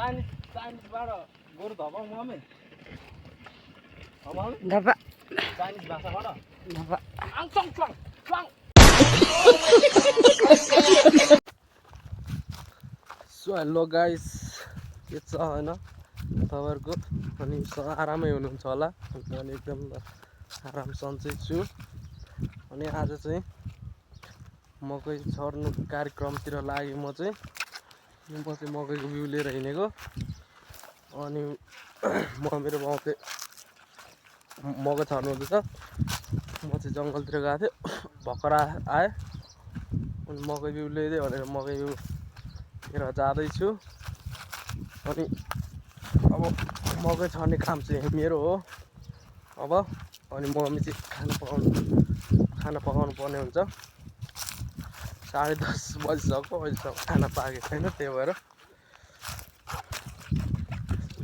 चाइनिजबाट गोरु धपाउ mummy धपा Chinese भाषाबाट धपा so hello guys के छ हैन तपाईहरुको अनि आरामै हुनुहुन्छ होला अनि एकदम आराम सन्चै छु अनि आज चाहिँ मकै छर्नु कार्यक्रमतिर लागि म चाहिँ मकैको बिउ लिएर हिँडेको अनि मेरो बाउ चाहिँ मकै छर्नु हुँदैछ म चाहिँ जङ्गलतिर गएको थिएँ भर्खर आएँ अनि मकै बिउ ल्याइदिए भनेर मकै बिउ लिएर जाँदैछु अनि अब मकै छर्ने काम चाहिँ मेरो हो अब अनि मम्मी चाहिँ खाना पकाउनु पर्ने हुन्छ 10:30 बजिसक्यो अहिलेसम्म खाना पाकेको छैन त्यही भएर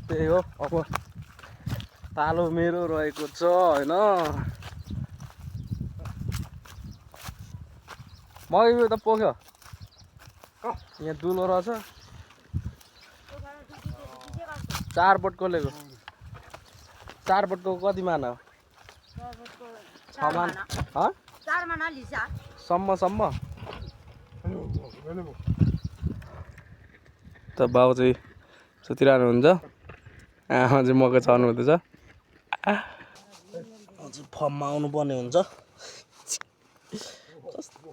त्यही हो अब तालो मेरो रहेको छ हैन मकै बिउ त पोख्यो यहाँ दुलो रहेछ 4 बोटको लिएको 4 बोटको कति माना हो 6 माना 4 माना लिसा सम्म त बाउ चाहिँ सुतिरहनु हुन्छ आमा चाहिँ मकै छर्नु हुँदैछ अझै फर्ममा आउनु पर्ने हुन्छ कस्तो